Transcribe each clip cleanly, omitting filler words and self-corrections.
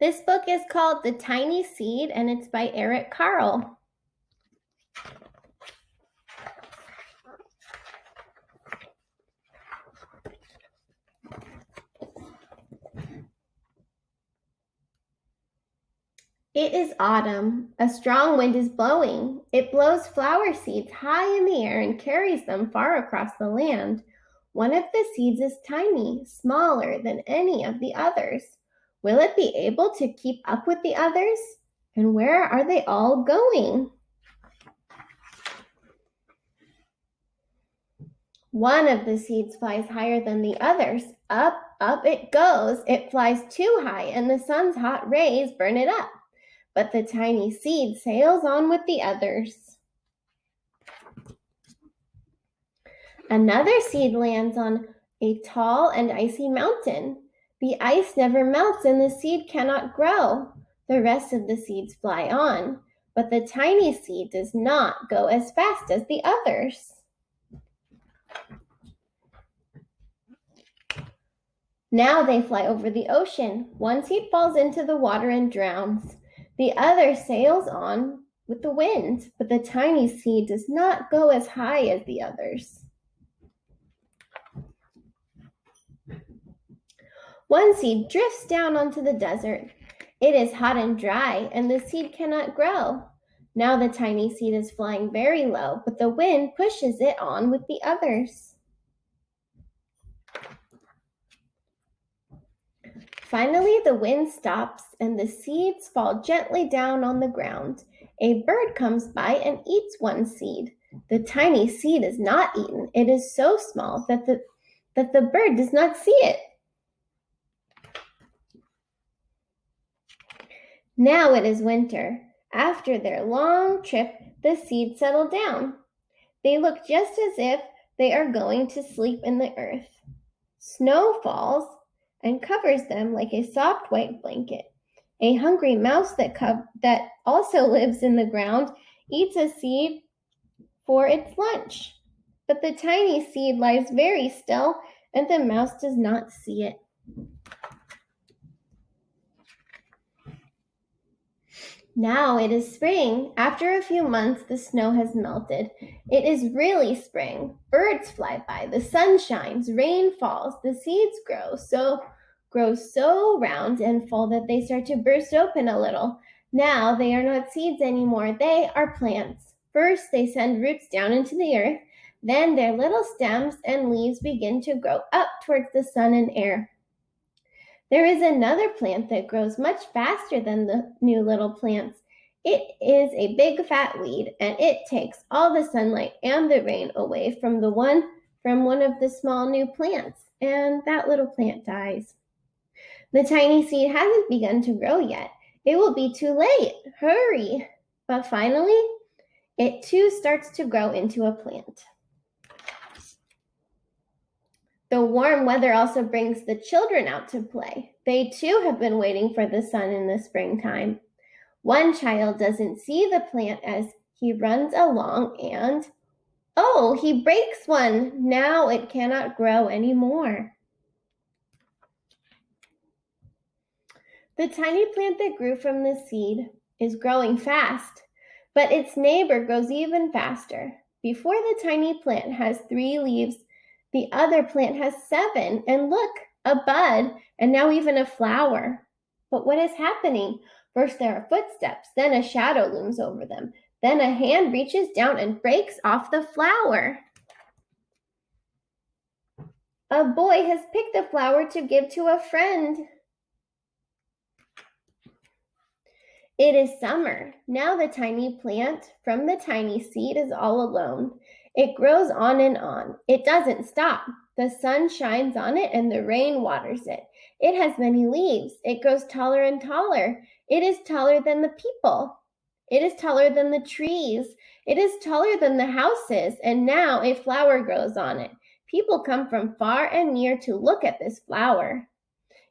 This book is called The Tiny Seed, and it's by Eric Carle. It is autumn. A strong wind is blowing. It blows flower seeds high in the air and carries them far across the land. One of the seeds is tiny, smaller than any of the others. Will it be able to keep up with the others? And where are they all going? One of the seeds flies higher than the others. Up, up it goes. It flies too high, and the sun's hot rays burn it up. But the tiny seed sails on with the others. Another seed lands on a tall and icy mountain. The ice never melts and the seed cannot grow. The rest of the seeds fly on, but the tiny seed does not go as fast as the others. Now they fly over the ocean. One seed falls into the water and drowns. The other sails on with the wind, but the tiny seed does not go as high as the others. One seed drifts down onto the desert. It is hot and dry, and the seed cannot grow. Now the tiny seed is flying very low, but the wind pushes it on with the others. Finally, the wind stops, and the seeds fall gently down on the ground. A bird comes by and eats one seed. The tiny seed is not eaten. It is so small that the bird does not see it. Now it is winter. After their long trip, the seeds settle down. They look just as if they are going to sleep in the earth. Snow falls and covers them like a soft white blanket. A hungry mouse that also lives in the ground eats a seed for its lunch. But the tiny seed lies very still, and the mouse does not see it. Now it is spring. After a few months, the snow has melted. It is really spring. Birds fly by, the sun shines, rain falls, the seeds grow so round and full that they start to burst open a little. Now they are not seeds anymore. They are plants. First, they send roots down into the earth. Then their little stems and leaves begin to grow up towards the sun and air. There is another plant that grows much faster than the new little plants. It is a big fat weed, and it takes all the sunlight and the rain away from one of the small new plants, and that little plant dies. The tiny seed hasn't begun to grow yet. It will be too late. Hurry! But finally, it too starts to grow into a plant. The warm weather also brings the children out to play. They too have been waiting for the sun in the springtime. One child doesn't see the plant as he runs along and, oh, he breaks one. Now it cannot grow anymore. The tiny plant that grew from the seed is growing fast, but its neighbor grows even faster. Before the tiny plant has 3 leaves, the other plant has 7, and look, a bud, and now even a flower. But what is happening? First there are footsteps, then a shadow looms over them, then a hand reaches down and breaks off the flower. A boy has picked a flower to give to a friend. It is summer. Now the tiny plant from the tiny seed is all alone. It grows on and on. It doesn't stop. The sun shines on it and the rain waters it. It has many leaves. It grows taller and taller. It is taller than the people. It is taller than the trees. It is taller than the houses, and now a flower grows on it. People come from far and near to look at this flower.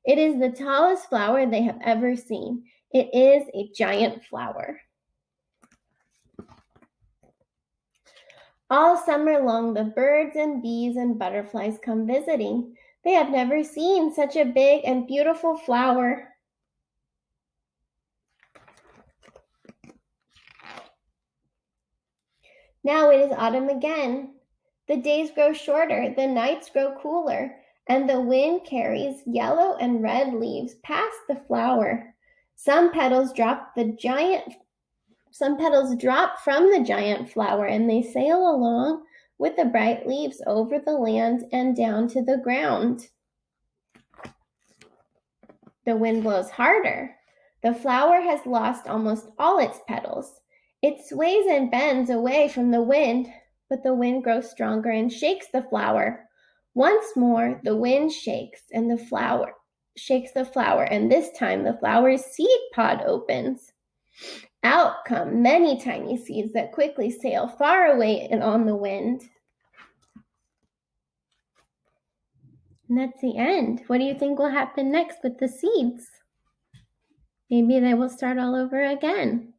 It is the tallest flower they have ever seen. It is a giant flower. All summer long, the birds and bees and butterflies come visiting. They have never seen such a big and beautiful flower. Now it is autumn again. The days grow shorter, the nights grow cooler, and the wind carries yellow and red leaves past the flower. Some petals drop from the giant flower, and they sail along with the bright leaves over the land and down to the ground. The wind blows harder. The flower has lost almost all its petals. It sways and bends away from the wind, but the wind grows stronger and shakes the flower. Once more, the wind shakes the flower, and this time the flower's seed pod opens. Out come many tiny seeds that quickly sail far away and on the wind. And that's the end. What do you think will happen next with the seeds? Maybe they will start all over again.